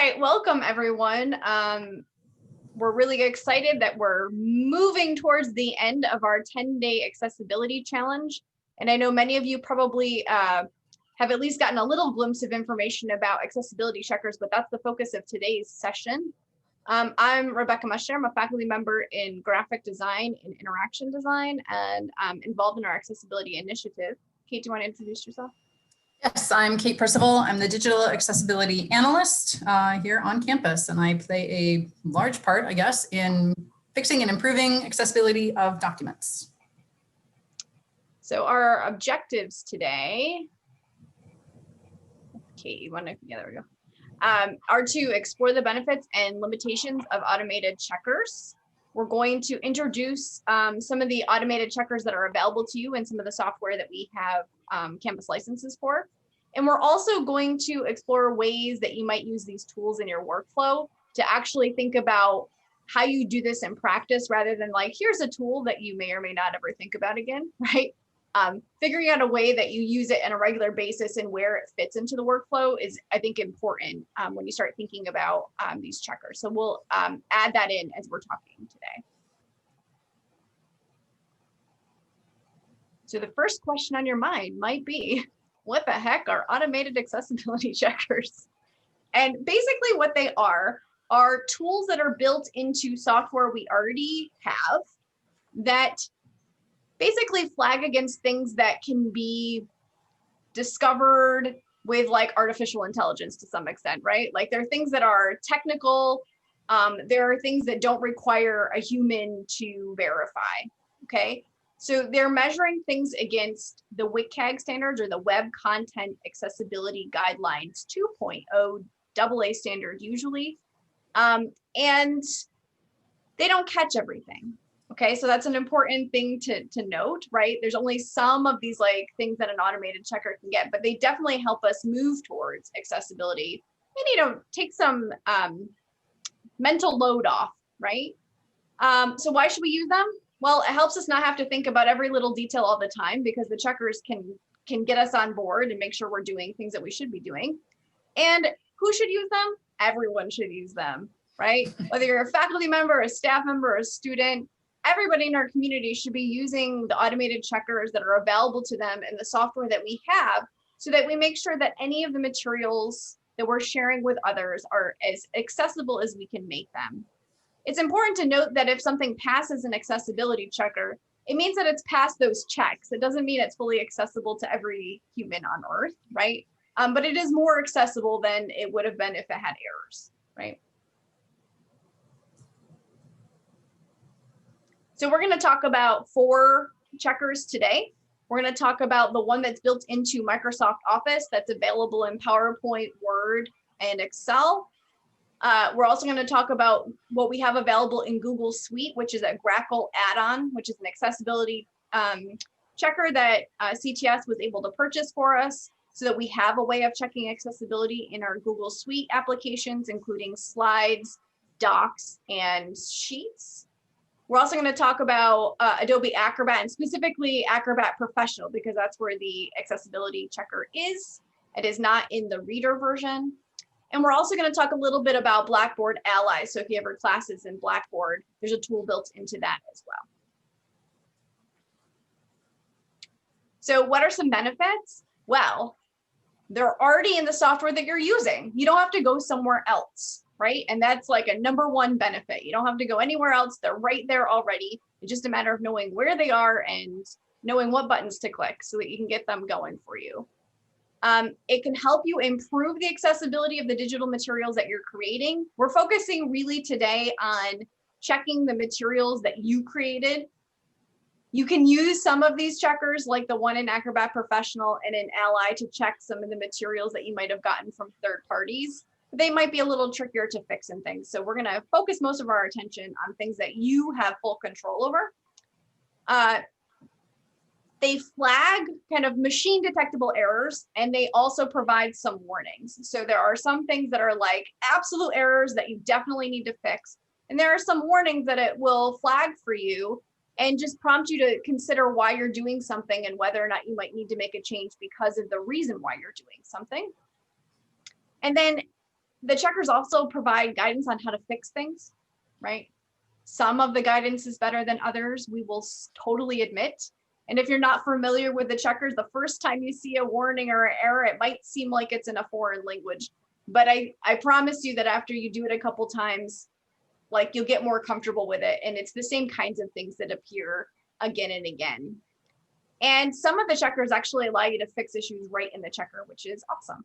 right, welcome everyone. We're really excited that we're moving towards the end of our 10-day accessibility challenge. And I know many of you probably have at least gotten a little glimpse of information about accessibility checkers, but that's the focus of today's session. I'm Rebecca Musher. I'm a faculty member in graphic design and interaction design, and I'm involved in our accessibility initiative. Kate, do you want to introduce yourself? Yes, I'm Kate Percival. I'm the digital accessibility analyst here on campus, and I play a large part, I guess, in fixing and improving accessibility of documents. So our objectives today, Kate, you want to, yeah, there we go, are to explore the benefits and limitations of automated checkers. We're going to introduce some of the automated checkers that are available to you and some of the software that we have campus licenses for. And we're also going to explore ways that you might use these tools in your workflow to actually think about how you do this in practice rather than like, here's a tool that you may or may not ever think about again, right? Figuring out a way that you use it on a regular basis and where it fits into the workflow is, I think, important when you start thinking about these checkers. So we'll add that in as we're talking today. So the first question on your mind might be, what the heck are automated accessibility checkers? And basically what they are tools that are built into software we already have that basically flag against things that can be discovered with like artificial intelligence to some extent, right? Like there are things that are technical. There are things that don't require a human to verify, okay? So they're measuring things against the WCAG standards or the Web Content Accessibility Guidelines 2.0 AA standard usually. And they don't catch everything. Okay, so that's an important thing to note, right? There's only some of these like things that an automated checker can get, but they definitely help us move towards accessibility and, you know, take some mental load off, right? So why should we use them? Well, it helps us not have to think about every little detail all the time because the checkers can get us on board and make sure we're doing things that we should be doing. And who should use them? Everyone should use them, right? Whether you're a faculty member, a staff member, a student, everybody in our community should be using the automated checkers that are available to them and the software that we have so that we make sure that any of the materials that we're sharing with others are as accessible as we can make them. It's important to note that if something passes an accessibility checker, it means that it's passed those checks. It doesn't mean it's fully accessible to every human on Earth, right? But it is more accessible than it would have been if it had errors, right? So we're going to talk about 4 checkers today. We're going to talk about the one that's built into Microsoft Office that's available in PowerPoint, Word, and Excel. We're also going to talk about what we have available in Google Suite, which is a Grackle add-on, which is an accessibility checker that CTS was able to purchase for us so that we have a way of checking accessibility in our Google Suite applications, including slides, docs, and sheets. We're also going to talk about Adobe Acrobat and specifically Acrobat Professional because that's where the accessibility checker is. It is not in the reader version. And we're also going to talk a little bit about Blackboard Ally. So if you ever classes in Blackboard, there's a tool built into that as well. So what are some benefits? Well, they're already in the software that you're using. You don't have to go somewhere else, right? And that's like a #1 benefit. You don't have to go anywhere else. They're right there already. It's just a matter of knowing where they are and knowing what buttons to click so that you can get them going for you. It can help you improve the accessibility of the digital materials that you're creating. We're focusing really today on checking the materials that you created. You can use some of these checkers like the one in Acrobat Professional and in Ally to check some of the materials that you might have gotten from third parties. They might be a little trickier to fix and things. So we're going to focus most of our attention on things that you have full control over. They flag kind of machine detectable errors, and they also provide some warnings. So there are some things that are like absolute errors that you definitely need to fix. And there are some warnings that it will flag for you and just prompt you to consider why you're doing something and whether or not you might need to make a change because of the reason why you're doing something. And then The checkers also provide guidance on how to fix things, right? Some of the guidance is better than others, we will totally admit. And if you're not familiar with the checkers, the first time you see a warning or an error, it might seem like it's in a foreign language. But I promise you that after you do it a couple times, like you'll get more comfortable with it. And it's the same kinds of things that appear again and again. And some of the checkers actually allow you to fix issues right in the checker, which is awesome.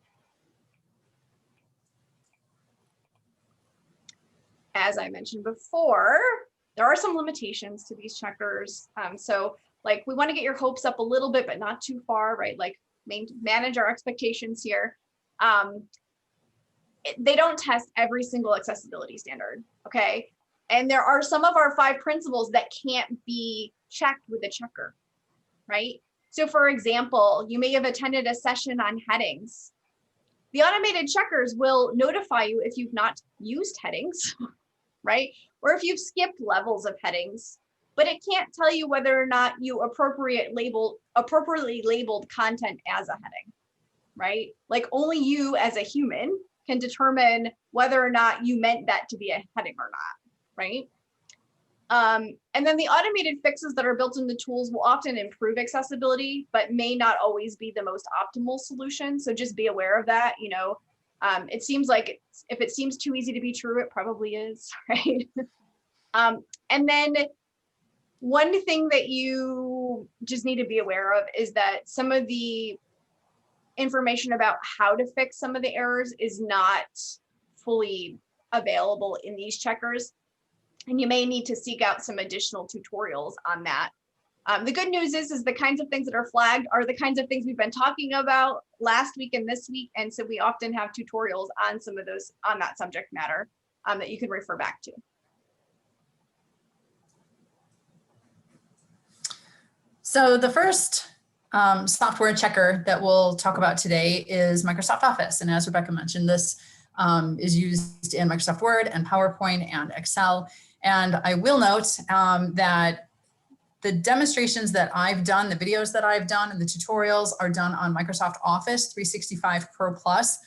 As I mentioned before, there are some limitations to these checkers. So like we want to get your hopes up a little bit, but not too far, right? Like manage our expectations here. They don't test every single accessibility standard, okay? And there are some of our 5 principles that can't be checked with a checker, right? So for example, you may have attended a session on headings. The automated checkers will notify you if you've not used headings, right? Or if you've skipped levels of headings, but it can't tell you whether or not you appropriately labeled content as a heading, right? Like only you as a human can determine whether or not you meant that to be a heading or not, right? And then the automated fixes that are built in the tools will often improve accessibility, but may not always be the most optimal solution. So just be aware of that. You know, it seems like if it seems too easy to be true, it probably is, right? And then one thing that you just need to be aware of is that some of the information about how to fix some of the errors is not fully available in these checkers. And you may need to seek out some additional tutorials on that. The good news is the kinds of things that are flagged are the kinds of things we've been talking about last week and this week. And so we often have tutorials on some of those, on that subject matter that you can refer back to. So the first software checker that we'll talk about today is Microsoft Office. And as Rebecca mentioned, this is used in Microsoft Word and PowerPoint and Excel. And I will note that the demonstrations that I've done, the videos that I've done, and the tutorials are done on Microsoft Office 365 Pro Plus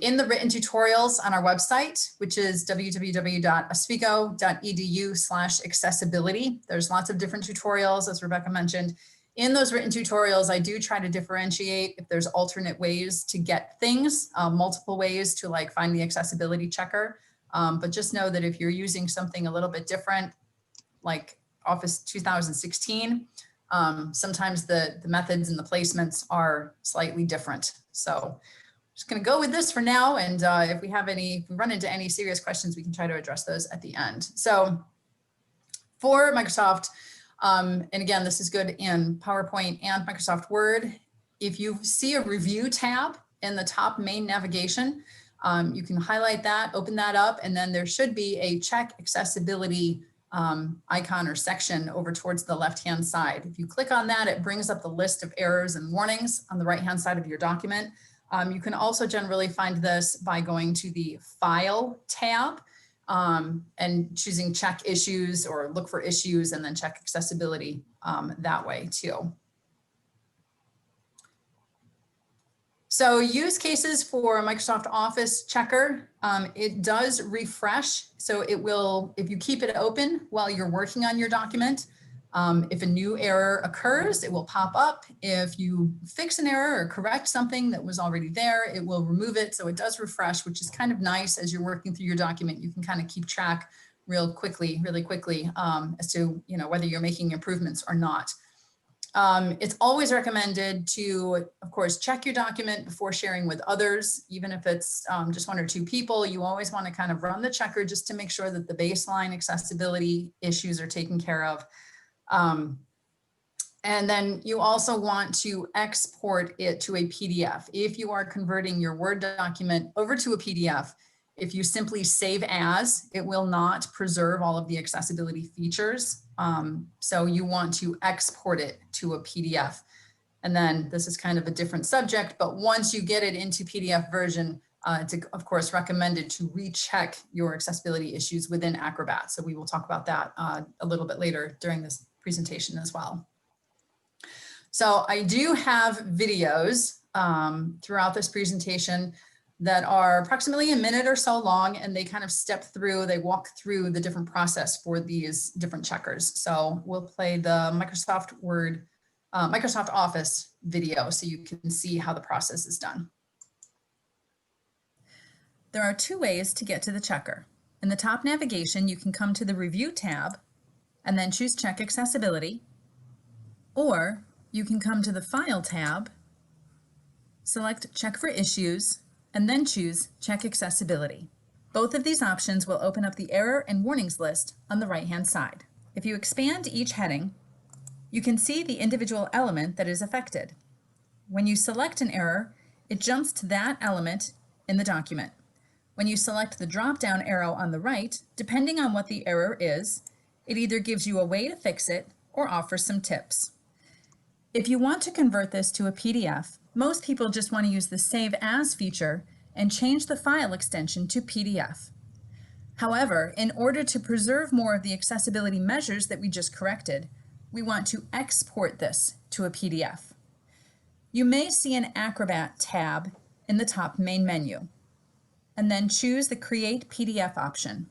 in the written tutorials on our website, which is www.oswego.edu/accessibility. There's lots of different tutorials, as Rebecca mentioned. In those written tutorials, I do try to differentiate if there's alternate ways to get things, multiple ways to like find the accessibility checker. But just know that if you're using something a little bit different, like Office 2016, sometimes the methods and the placements are slightly different. So just going to go with this for now. And if we run into any serious questions, we can try to address those at the end. So for Microsoft, and again, this is good in PowerPoint and Microsoft Word. If you see a review tab in the top main navigation, you can highlight that, open that up, and then there should be a check accessibility icon or section over towards the left-hand side. If you click on that, it brings up the list of errors and warnings on the right-hand side of your document. You can also generally find this by going to the File tab and choosing check issues or look for issues and then check accessibility that way too. So use cases for Microsoft Office checker, it does refresh. So it will, if you keep it open while you're working on your document, if a new error occurs, it will pop up. If you fix an error or correct something that was already there, it will remove it. So it does refresh, which is kind of nice as you're working through your document. You can kind of keep track really quickly, as to whether you're making improvements or not. It's always recommended to, of course, check your document before sharing with others, even if it's just 1 or 2 people. You always want to kind of run the checker just to make sure that the baseline accessibility issues are taken care of. And then you also want to export it to a PDF. If you are converting your Word document over to a PDF, if you simply save as, it will not preserve all of the accessibility features. So you want to export it to a PDF. And then this is kind of a different subject, but once you get it into PDF version, it's of course recommended to recheck your accessibility issues within Acrobat. So we will talk about that a little bit later during this presentation as well. So I do have videos throughout this presentation that are approximately a minute or so long, and they kind of they walk through the different process for these different checkers. So we'll play the Microsoft Office video so you can see how the process is done. There are two ways to get to the checker. In the top navigation, you can come to the Review tab and then choose Check Accessibility, or you can come to the File tab, select Check for Issues, and then choose Check Accessibility. Both of these options will open up the error and warnings list on the right-hand side. If you expand each heading, you can see the individual element that is affected. When you select an error, it jumps to that element in the document. When you select the drop-down arrow on the right, depending on what the error is, it either gives you a way to fix it or offers some tips. If you want to convert this to a PDF, most people just want to use the Save As feature and change the file extension to PDF. However, in order to preserve more of the accessibility measures that we just corrected, we want to export this to a PDF. You may see an Acrobat tab in the top main menu, and then choose the Create PDF option.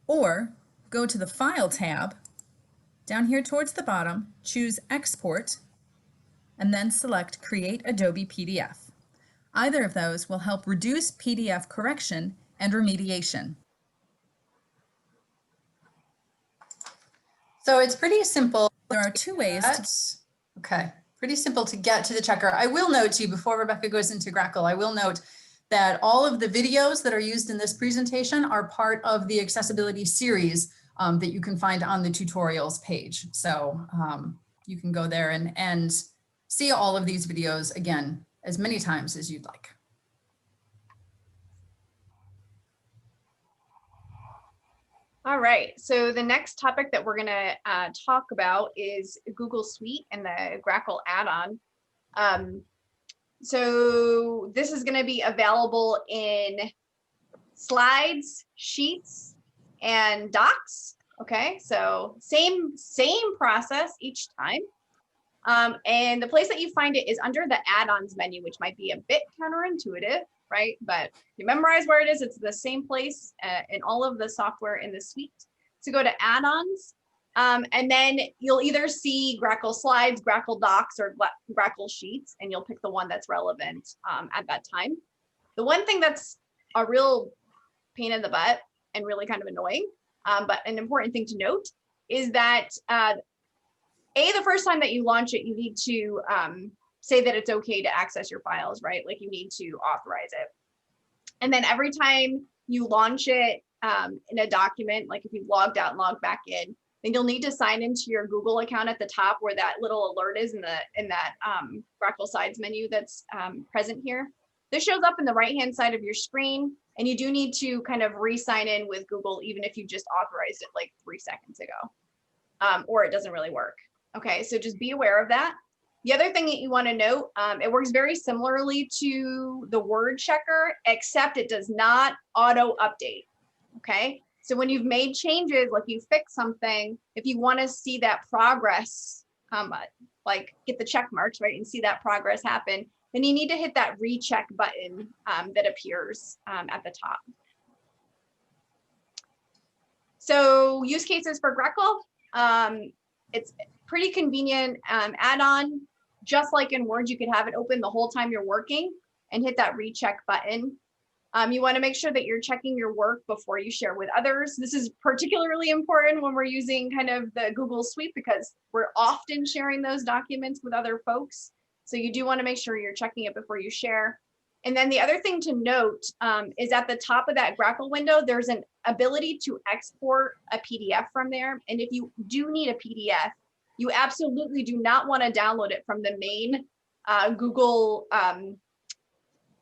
Or go to the File tab, down here towards the bottom, choose Export, and then select Create Adobe PDF. Either of those will help reduce PDF correction and remediation. So it's pretty simple. There are two ways pretty simple to get to the checker. I will note to you before Rebecca goes into Grackle, I will note that all of the videos that are used in this presentation are part of the accessibility series that you can find on the tutorials page. So you can go there and see all of these videos again as many times as you'd like. All right, so the next topic that we're gonna talk about is Google Suite and the Grackle add-on. So this is gonna be available in slides, sheets, and docs. Okay, so same process each time. And the place that you find it is under the add-ons menu, which might be a bit counterintuitive, right? But you memorize where it is. It's the same place in all of the software in the suite. So go to add-ons, and then you'll either see Grackle Slides, Grackle Docs, or Grackle Sheets, and you'll pick the one that's relevant at that time. The one thing that's a real pain in the butt and really kind of annoying, but an important thing to note, is that the first time that you launch it, you need to say that it's okay to access your files, right? Like you need to authorize it. And then every time you launch it in a document, like if you've logged out and logged back in, then you'll need to sign into your Google account at the top where that little alert is in that Grackle Sides menu that's present here. This shows up in the right-hand side of your screen, and you do need to kind of re-sign in with Google, even if you just authorized it like 3 seconds ago, or it doesn't really work. Okay, so just be aware of that. The other thing that you want to note, it works very similarly to the word checker, except it does not auto update. Okay, so when you've made changes, like you fix something, if you want to see that progress, like get the check marks, right, and see that progress happen, then you need to hit that recheck button that appears at the top. So use cases for Grackle. It's pretty convenient add-on. Just like in Word, you could have it open the whole time you're working and hit that recheck button. You want to make sure that you're checking your work before you share with others. This is particularly important when we're using kind of the Google Suite because we're often sharing those documents with other folks. So you do want to make sure you're checking it before you share. And then the other thing to note is at the top of that Grackle window, there's an ability to export a PDF from there. And if you do need a PDF, you absolutely do not want to download it from the main Google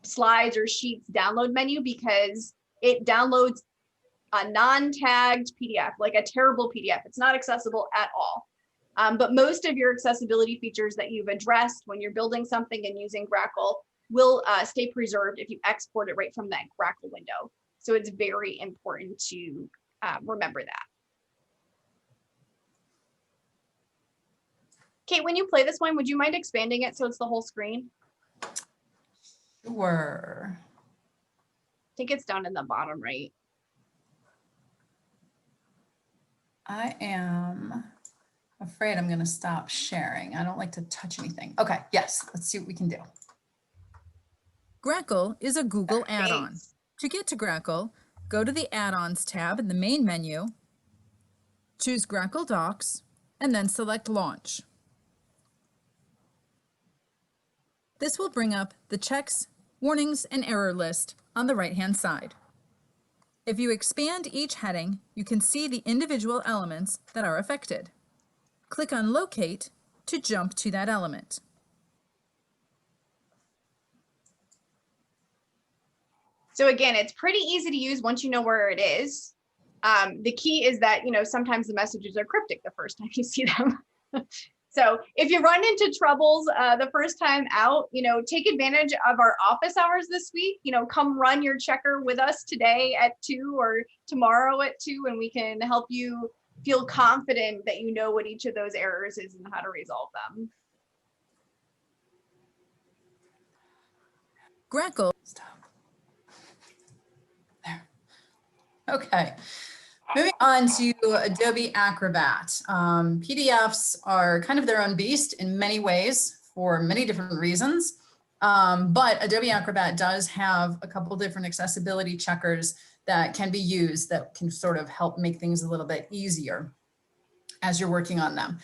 Slides or Sheets download menu because it downloads a non-tagged PDF, like a terrible PDF. It's not accessible at all. But most of your accessibility features that you've addressed when you're building something and using Grackle will stay preserved if you export it right from that Grackle window. So it's very important to remember that. Kate, when you play this one, would you mind expanding it so it's the whole screen? Sure. think it's down in the bottom right. I am afraid I'm going to stop sharing. I don't like to touch anything. Okay, yes, let's see what we can do. Grackle is a Google add-on. Thanks. To get to Grackle, go to the Add-ons tab in the main menu, choose Grackle Docs, and then select Launch. This will bring up the checks, warnings, and error list on the right-hand side. If you expand each heading, you can see the individual elements that are affected. Click on Locate to jump to that element. So again, it's pretty easy to use once you know where it is. The key is that, sometimes the messages are cryptic the first time you see them. So if you run into troubles the first time out, take advantage of our office hours this week. Come run your checker with us today at 2 or tomorrow at 2, and we can help you feel confident that you know what each of those errors is and how to resolve them. Grackle. Stop. There. Okay. Moving on to Adobe Acrobat. PDFs are kind of their own beast in many ways for many different reasons. But Adobe Acrobat does have a couple different accessibility checkers that can be used that can sort of help make things a little bit easier as you're working on them.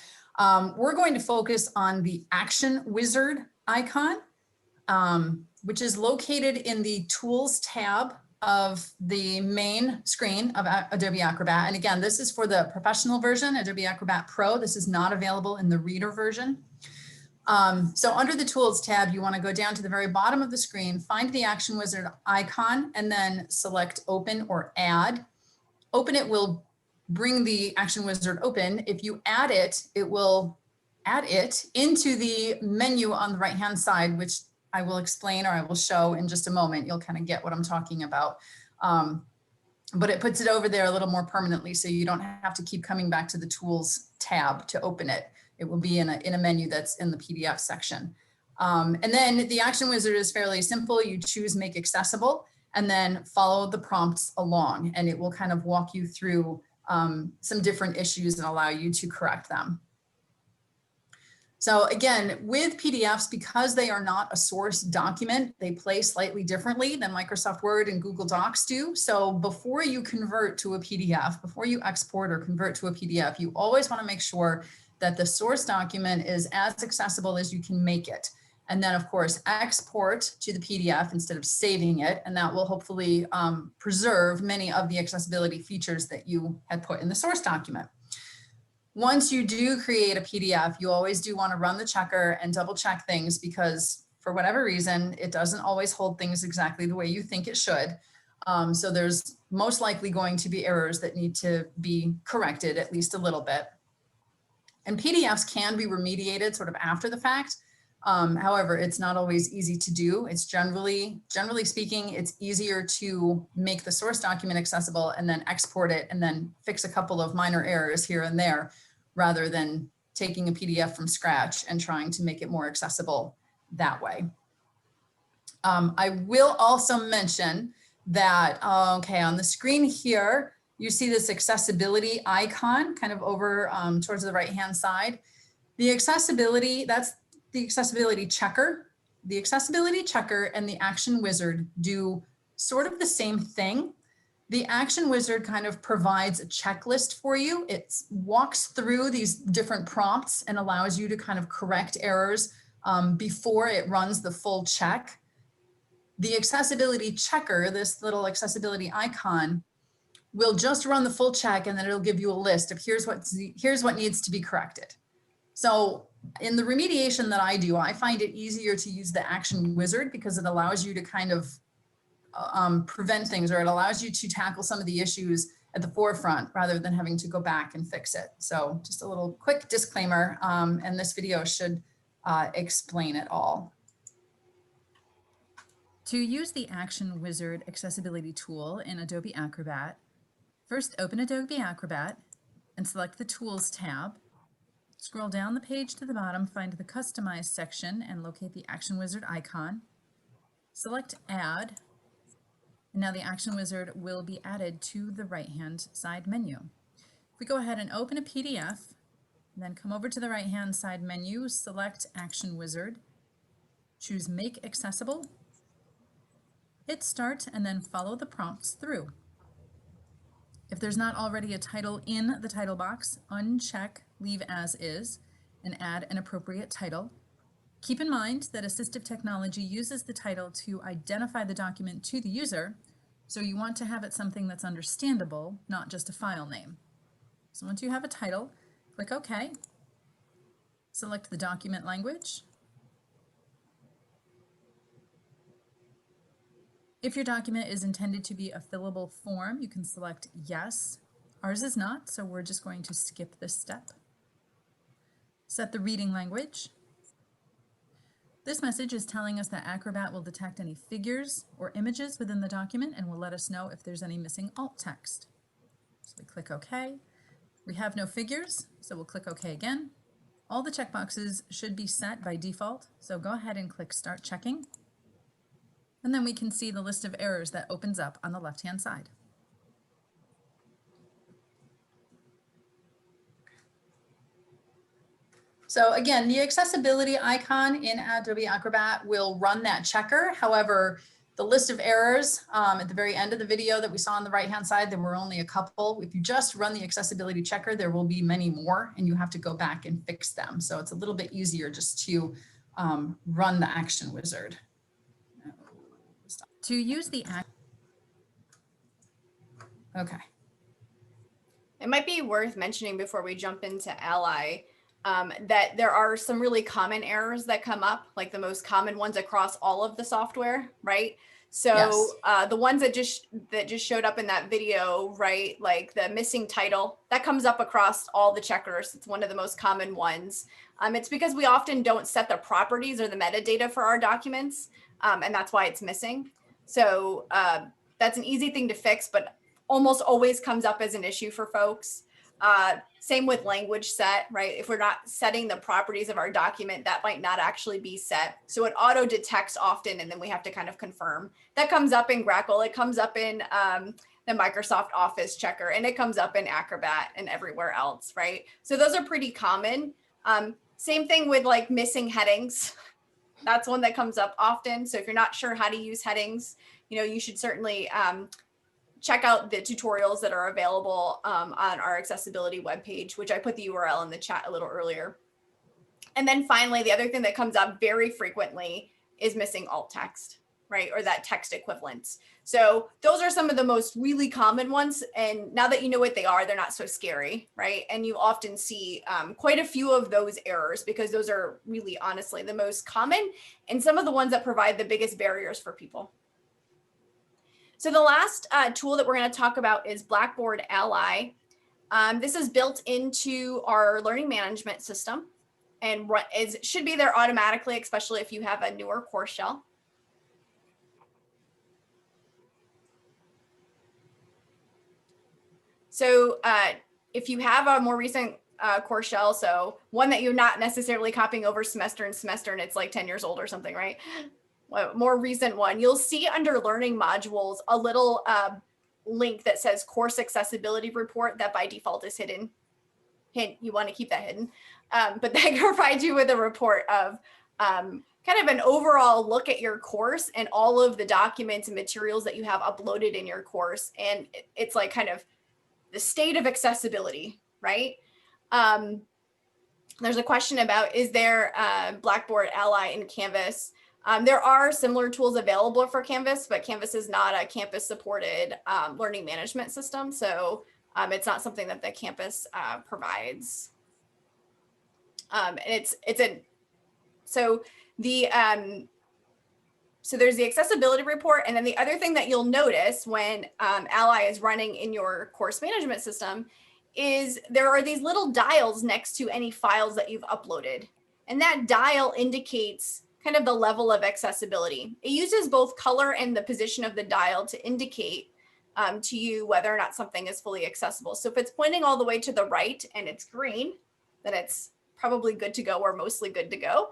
We're going to focus on the Action Wizard icon, which is located in the Tools tab of the main screen of Adobe Acrobat. And again, this is for the professional version, Adobe Acrobat Pro. This is not available in the reader version. So under the Tools tab, you want to go down to the very bottom of the screen, find the Action Wizard icon, and then select Open or Add. Open it will bring the Action Wizard open. If you add it, it will add it into the menu on the right-hand side, which I will explain or I will show in just a moment. You'll kind of get what I'm talking about. But it puts it over there a little more permanently, so you don't have to keep coming back to the Tools tab to open it. It will be in a menu that's in the PDF section. And then the Action Wizard is fairly simple. You choose Make Accessible and then follow the prompts along, and it will kind of walk you through some different issues and allow you to correct them. So again, with PDFs, because they are not a source document, they play slightly differently than Microsoft Word and Google Docs do. So before you convert to a PDF, before you export or convert to a PDF, you always want to make sure that the source document is as accessible as you can make it. And then of course, export to the PDF instead of saving it. And that will hopefully preserve many of the accessibility features that you had put in the source document. Once you do create a PDF, you always do want to run the checker and double check things, because for whatever reason, it doesn't always hold things exactly the way you think it should. So there's most likely going to be errors that need to be corrected at least a little bit. And PDFs can be remediated sort of after the fact. However, it's not always easy to do. It's generally speaking, it's easier to make the source document accessible and then export it and then fix a couple of minor errors here and there, rather than taking a PDF from scratch and trying to make it more accessible that way. I will also mention that, okay, on the screen here, you see this accessibility icon kind of over towards the right-hand side. The accessibility, that's the accessibility checker. The accessibility checker and the Action Wizard do sort of the same thing. The Action Wizard kind of provides a checklist for you. It walks through these different prompts and allows you to kind of correct errors before it runs the full check. The accessibility checker, this little accessibility icon, will just run the full check, and then it'll give you a list of here's what needs to be corrected. So in the remediation that I do, I find it easier to use the Action Wizard because it allows you to kind of prevent things, or it allows you to tackle some of the issues at the forefront rather than having to go back and fix it. So just a little quick disclaimer, and this video should explain it all. To use the Action Wizard accessibility tool in Adobe Acrobat, first open Adobe Acrobat and select the Tools tab. Scroll down the page to the bottom, find the Customize section and locate the Action Wizard icon. Select Add And now the action wizard will be added to the right-hand side menu. If we go ahead and open a PDF, then come over to the right-hand side menu, select Action Wizard, choose Make Accessible, hit Start, and then follow the prompts through. If there's not already a title in the title box, uncheck Leave As Is and add an appropriate title. Keep in mind that assistive technology uses the title to identify the document to the user, so you want to have it something that's understandable, not just a file name. So once you have a title, click OK. Select the document language. If your document is intended to be a fillable form, you can select Yes. Ours is not, so we're just going to skip this step. Set the reading language. This message is telling us that Acrobat will detect any figures or images within the document and will let us know if there's any missing alt text. So we click OK. We have no figures, so we'll click OK again. All the checkboxes should be set by default, so go ahead and click Start Checking. And then we can see the list of errors that opens up on the left-hand side. So again, the accessibility icon in Adobe Acrobat will run that checker. However, the list of errors at the very end of the video that we saw on the right-hand side, there were only a couple. If you just run the accessibility checker, there will be many more and you have to go back and fix them. So it's a little bit easier just to run the action wizard. To use the Okay. It might be worth mentioning before we jump into Ally that there are some really common errors that come up, like the most common ones across all of the software, right? So Yes. the ones that just showed up in that video, right? Like the missing title, that comes up across all the checkers. It's one of the most common ones. It's because we often don't set the properties or the metadata for our documents, and that's why it's missing. So that's an easy thing to fix, but almost always comes up as an issue for folks. Same with language set, right? If we're not setting the properties of our document, that might not actually be set. So it auto detects often, and then we have to kind of confirm. That comes up in Grackle. It comes up in the Microsoft Office checker, and it comes up in Acrobat and everywhere else, right? So those are pretty common. Same thing with like missing headings. That's one that comes up often. So if you're not sure how to use headings, you should certainly check out the tutorials that are available on our accessibility webpage, which I put the URL in the chat a little earlier. And then finally, the other thing that comes up very frequently is missing alt text, right? Or that text equivalence. So those are some of the most really common ones. And now that you know what they are, they're not so scary, right? And you often see quite a few of those errors because those are really honestly the most common and some of the ones that provide the biggest barriers for people. So the last tool that we're going to talk about is Blackboard Ally. This is built into our learning management system and should be there automatically, especially if you have a newer course shell. So if you have a more recent course shell, so one that you're not necessarily copying over semester and semester and it's like 10 years old or something, right? More recent one, you'll see under learning modules a little link that says course accessibility report that by default is hidden. Hint, you want to keep that hidden. But that provides you with a report of kind of an overall look at your course and all of the documents and materials that you have uploaded in your course. And it's like kind of the state of accessibility, right? There's a question about, is there Blackboard Ally in Canvas? There are similar tools available for Canvas, but Canvas is not a campus supported learning management system. So it's not something that the campus provides. And so there's the accessibility report. And then the other thing that you'll notice when Ally is running in your course management system is there are these little dials next to any files that you've uploaded. And that dial indicates kind of the level of accessibility. It uses both color and the position of the dial to indicate to you whether or not something is fully accessible. So if it's pointing all the way to the right and it's green, then it's probably good to go or mostly good to go.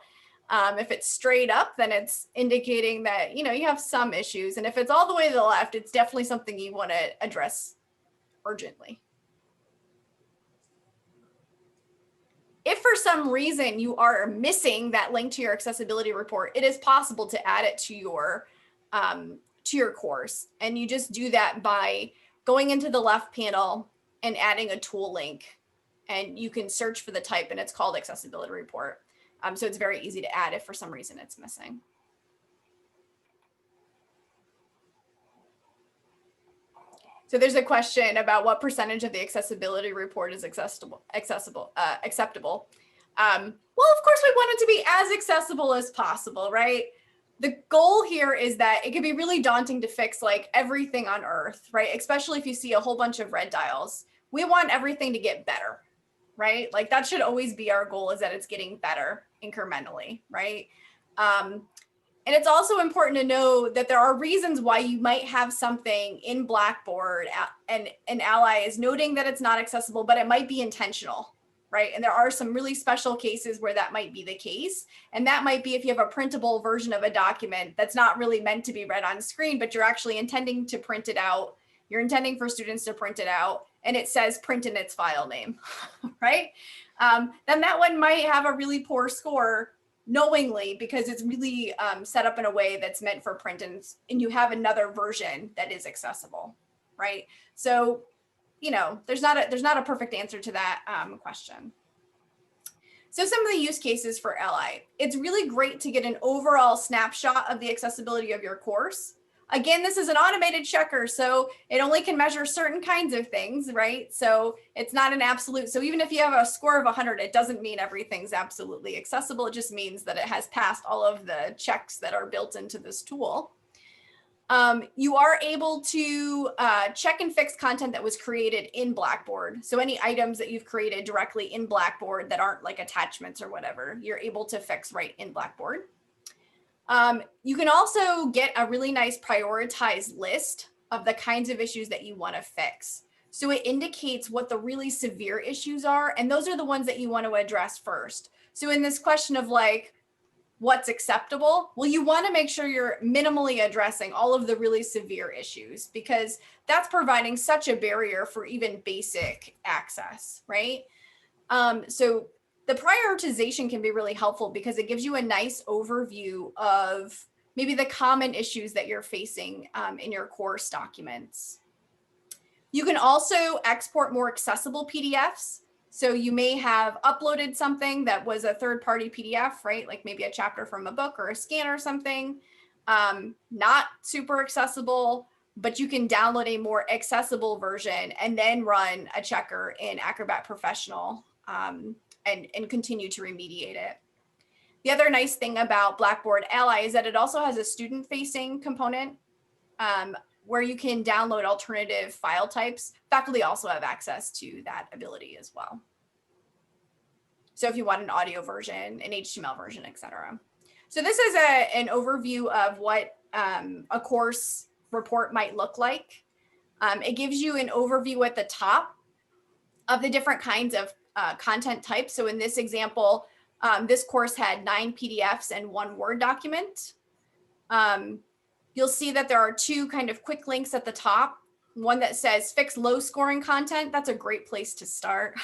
If it's straight up, then it's indicating that, you know, you have some issues. And if it's all the way to the left, it's definitely something you want to address urgently. If for some reason you are missing that link to your accessibility report, it is possible to add it to your course. And you just do that by going into the left panel and adding a tool link. And you can search for the type, and it's called accessibility report. So it's very easy to add if for some reason it's missing. So there's a question about what percentage of the accessibility report is acceptable. Well, of course, we want it to be as accessible as possible, right? The goal here is that it can be really daunting to fix like everything on Earth, right? Especially if you see a whole bunch of red dials. We want everything to get better, right? Like that should always be our goal, is that it's getting better incrementally, right? And it's also important to know that there are reasons why you might have something in Blackboard and Ally is noting that it's not accessible, but it might be intentional, right? And there are some really special cases where that might be the case. And that might be if you have a printable version of a document that's not really meant to be read on screen, but you're actually intending to print it out. You're intending for students to print it out, and it says print in its file name, right? Then that one might have a really poor score knowingly, because it's really set up in a way that's meant for print, and you have another version that is accessible, right? So, you know, there's not a perfect answer to that question. So some of the use cases for Ally, it's really great to get an overall snapshot of the accessibility of your course. Again, this is an automated checker, so it only can measure certain kinds of things, right? So it's not an absolute. So even if you have a score of 100, it doesn't mean everything's absolutely accessible. It just means that it has passed all of the checks that are built into this tool. You are able to check and fix content that was created in Blackboard. So any items that you've created directly in Blackboard that aren't like attachments or whatever, you're able to fix right in Blackboard. You can also get a really nice prioritized list of the kinds of issues that you want to fix. So it indicates what the really severe issues are, and those are the ones that you want to address first. So in this question of like, what's acceptable? Well, you want to make sure you're minimally addressing all of the really severe issues, because that's providing such a barrier for even basic access, right? So the prioritization can be really helpful because it gives you a nice overview of maybe the common issues that you're facing in your course documents. You can also export more accessible PDFs. So you may have uploaded something that was a third-party PDF, right? Like maybe a chapter from a book or a scan or something, not super accessible, but you can download a more accessible version and then run a checker in Acrobat Professional and continue to remediate it. The other nice thing about Blackboard Ally is that it also has a student-facing component where you can download alternative file types. Faculty also have access to that ability as well. So if you want an audio version, an HTML version, etc. So this is an overview of what a course report might look like. It gives you an overview at the top of the different kinds of content types. So in this example, this course had 9 PDFs and 1 Word document. You'll see that there are 2 kind of quick links at the top. One that says fix low scoring content. That's a great place to start,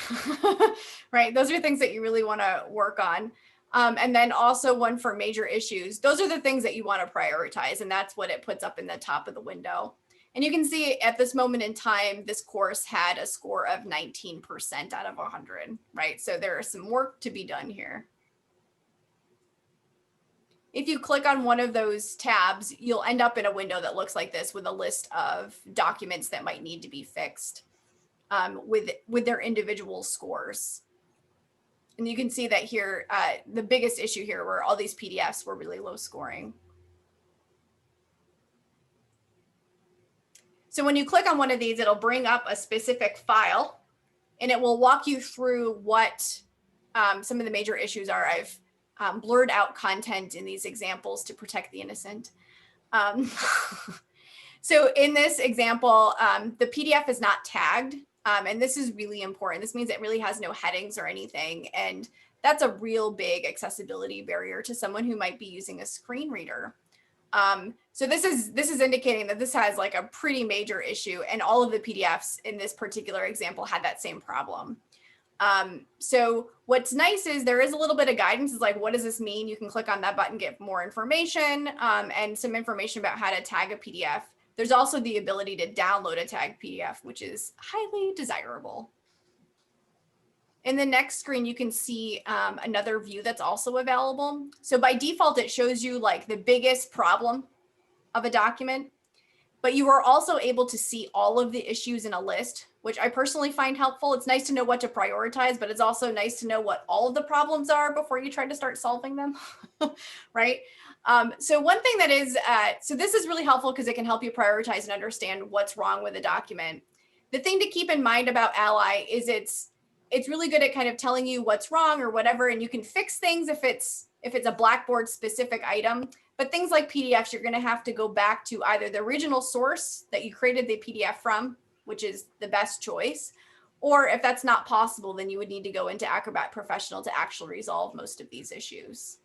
right? Those are things that you really want to work on. And then also one for major issues. Those are the things that you want to prioritize, and that's what it puts up in the top of the window. And you can see at this moment in time, this course had a score of 19% out of 100, right? So there is some work to be done here. If you click on one of those tabs, you'll end up in a window that looks like this with a list of documents that might need to be fixed with their individual scores. And you can see that here, the biggest issue here were all these PDFs were really low scoring. So when you click on one of these, it'll bring up a specific file and it will walk you through what some of the major issues are. I've blurred out content in these examples to protect the innocent. So in this example, the PDF is not tagged. And this is really important. This means it really has no headings or anything. And that's a real big accessibility barrier to someone who might be using a screen reader. So this is indicating that this has like a pretty major issue, and all of the PDFs in this particular example had that same problem. So what's nice is there is a little bit of guidance. It's like, what does this mean? You can click on that button, get more information, and some information about how to tag a PDF. There's also the ability to download a tagged PDF, which is highly desirable. In the next screen, you can see another view that's also available. So by default, it shows you like the biggest problem of a document, but you are also able to see all of the issues in a list, which I personally find helpful. It's nice to know what to prioritize, but it's also nice to know what all of the problems are before you try to start solving them, right? So one thing that is, so this is really helpful because it can help you prioritize and understand what's wrong with a document. The thing to keep in mind about Ally is it's really good at kind of telling you what's wrong or whatever, and you can fix things if it's a Blackboard specific item. But things like PDFs, you're going to have to go back to either the original source that you created the PDF from, which is the best choice, or if that's not possible, then you would need to go into Acrobat Professional to actually resolve most of these issues.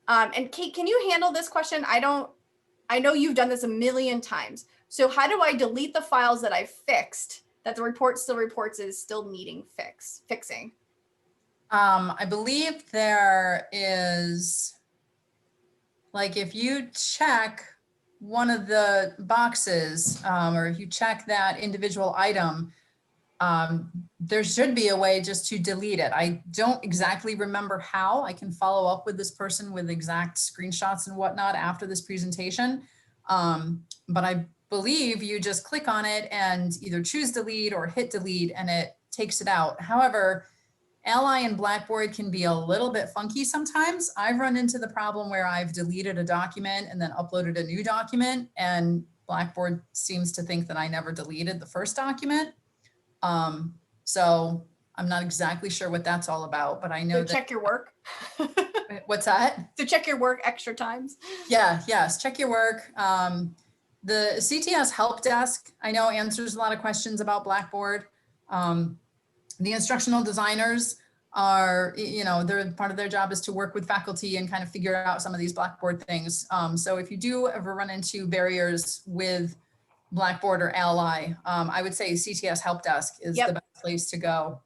And Kate, can you handle this question? I know you've done this a million times. So how do I delete the files that I fixed that the report still reports is still needing fixing? I believe there is, like, if you check one of the boxes, or if you check that individual item, there should be a way just to delete it. I don't exactly remember how. I can follow up with this person with exact screenshots and whatnot after this presentation. But I believe you just click on it and either choose delete or hit delete and it takes it out. However, Ally and Blackboard can be a little bit funky sometimes. I've run into the problem where I've deleted a document and then uploaded a new document, and Blackboard seems to think that I never deleted the first document. So I'm not exactly sure what that's all about, but I know So check your work. What's that? So check your work extra times. Yeah, yes, check your work. The CTS help desk, I know, answers a lot of questions about Blackboard. The instructional designers are, they're part of their job is to work with faculty and kind of figure out some of these Blackboard things. So if you do ever run into barriers with Blackboard or Ally, I would say CTS help desk is the best place to go.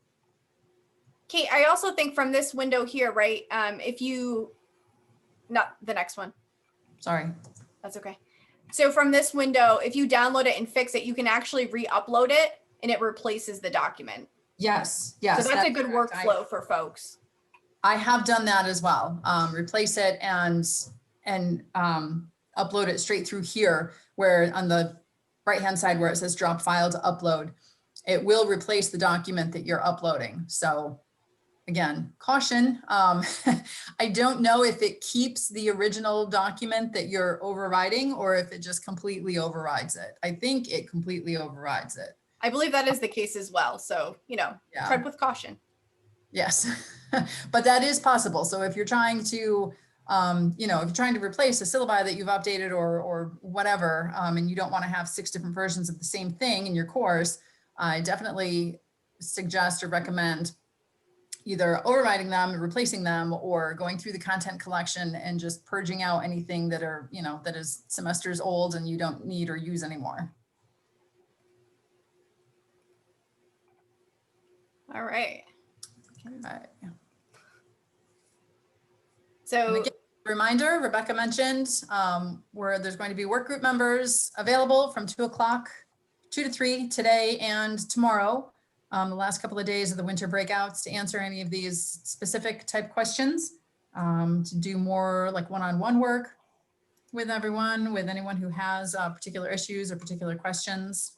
Kate, I also think from this window here, right? Not the next one. Sorry. That's okay. So from this window, if you download it and fix it, you can actually re-upload it and it replaces the document. Yes. So that's a good workflow for folks. I have done that as well. Replace it and upload it straight through here, where on the right-hand side where it says drop file to upload, it will replace the document that you're uploading. So again, caution. I don't know if it keeps the original document that you're overriding or if it just completely overrides it. I think it completely overrides it. I believe that is the case as well. So, tread with caution. Yes, but that is possible. So if you're trying to, if you're trying to replace a syllabi that you've updated or whatever, and you don't want to have 6 different versions of the same thing in your course, I definitely suggest or recommend either overriding them, replacing them, or going through the content collection and just purging out anything that are, that is semesters old and you don't need or use anymore. All right. Okay. So again, reminder, Rebecca mentioned where there's going to be work group members available from 2 to 3 today and tomorrow, the last couple of days of the winter breakouts, to answer any of these specific type questions, to do more like one-on-one work with everyone, with anyone who has particular issues or particular questions.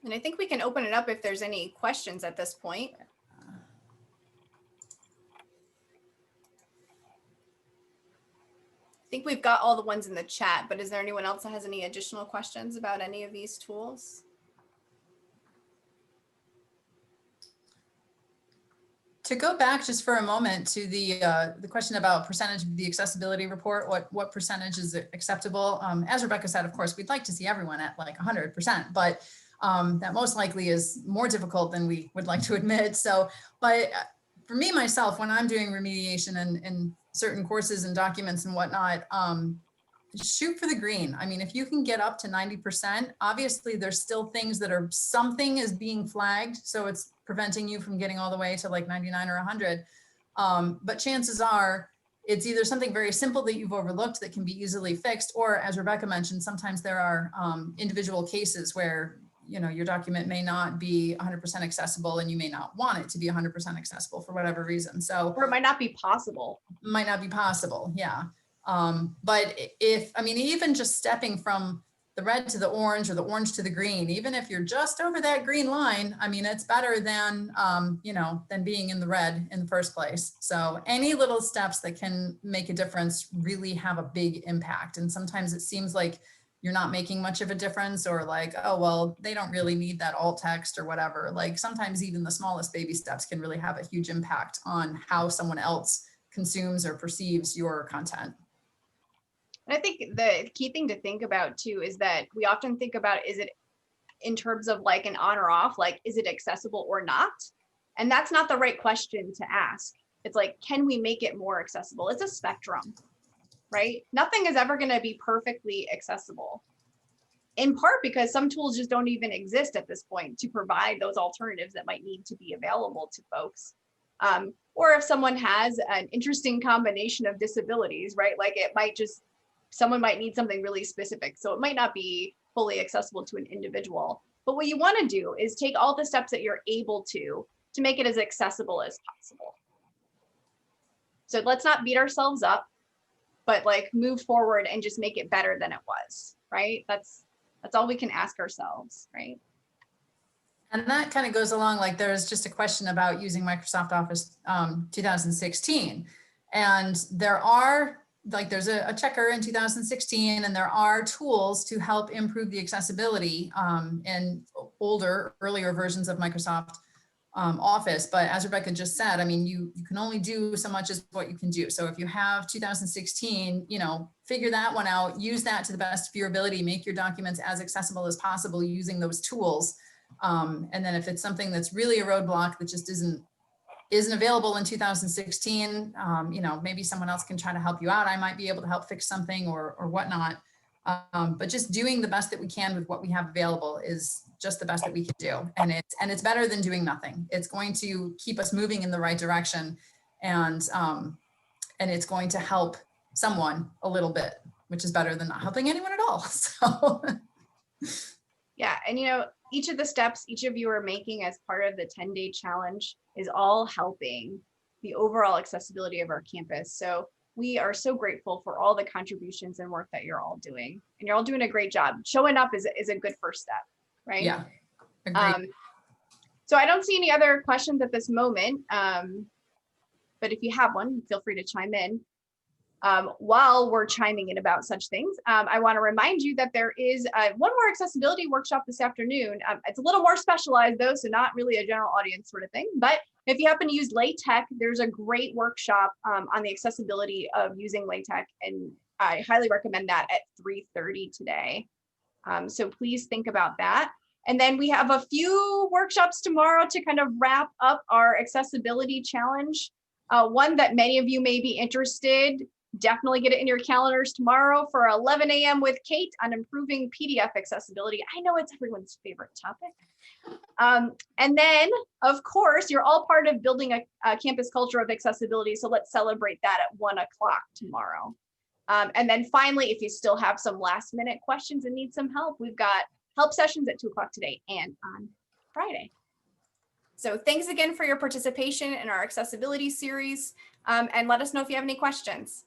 And I think we can open it up if there's any questions at this point. I think we've got all the ones in the chat, but is there anyone else that has any additional questions about any of these tools? To go back just for a moment to the question about percentage of the accessibility report, what percentage is acceptable? As Rebecca said, of course, we'd like to see everyone at like 100%, but That most likely is more difficult than we would like to admit. So, but for me, myself, when I'm doing remediation and certain courses and documents and whatnot, shoot for the green. I mean, if you can get up to 90%, obviously there's still things that are, something is being flagged. So it's preventing you from getting all the way to like 99 or 100. But chances are it's either something very simple that you've overlooked that can be easily fixed, or as Rebecca mentioned, sometimes there are individual cases where, you know, your document may not be 100% accessible and you may not want it to be 100% accessible for whatever reason. So, or it might not be possible. Might not be possible. Yeah. But if, I mean, even just stepping from the red to the orange or the orange to the green, even if you're just over that green line, I mean, it's better than, you know, than being in the red in the first place. So any little steps that can make a difference really have a big impact. And sometimes it seems like you're not making much of a difference, or like, oh, well, they don't really need that alt text or whatever. Like sometimes even the smallest baby steps can really have a huge impact on how someone else consumes or perceives your content. And I think the key thing to think about too is that we often think about, is it in terms of like an on or off, like, is it accessible or not? And that's not the right question to ask. It's like, can we make it more accessible? It's a spectrum, right? Nothing is ever going to be perfectly accessible, in part because some tools just don't even exist at this point to provide those alternatives that might need to be available to folks. Or if someone has an interesting combination of disabilities, right? Like it might just, someone might need something really specific. So it might not be fully accessible to an individual. But what you want to do is take all the steps that you're able to make it as accessible as possible. So let's not beat ourselves up, but like move forward and just make it better than it was, right? That's all we can ask ourselves, right? And that kind of goes along, like there's just a question about using Microsoft Office 2016. And there are, like there's a checker in 2016, and there are tools to help improve the accessibility in earlier versions of Microsoft Office. But as Rebecca just said, I mean, you can only do so much as what you can do. So if you have 2016, you know, figure that one out, use that to the best of your ability, make your documents as accessible as possible using those tools. And then if it's something that's really a roadblock that just isn't available in 2016, you know, maybe someone else can try to help you out. I might be able to help fix something or whatnot. But just doing the best that we can with what we have available is just the best that we can do. And it's better than doing nothing. It's going to keep us moving in the right direction. And it's going to help someone a little bit, which is better than not helping anyone at all. So yeah, and you know, each of the steps each of you are making as part of the 10-day challenge is all helping the overall accessibility of our campus. So we are so grateful for all the contributions and work that you're all doing, and you're all doing a great job. Showing up is a good first step, right? yeah, agreed. So I don't see any other questions at this moment, but if you have one, feel free to chime in. While we're chiming in about such things, I want to remind you that there is one more accessibility workshop this afternoon. It's a little more specialized though, so not really a general audience sort of thing. But if you happen to use LaTeX, there's a great workshop on the accessibility of using LaTeX, and I highly recommend that at 3:30 today. So please think about that. And then we have a few workshops tomorrow to kind of wrap up our accessibility challenge. One that many of you may be interested, definitely get it in your calendars tomorrow for 11 a.m. with Kate on improving PDF accessibility. I know it's everyone's favorite topic. And then, of course, you're all part of building a campus culture of accessibility. So let's celebrate that at 1 o'clock tomorrow. And then finally, if you still have some last minute questions and need some help, we've got help sessions at 2 o'clock today and on Friday. So thanks again for your participation in our accessibility series, and let us know if you have any questions.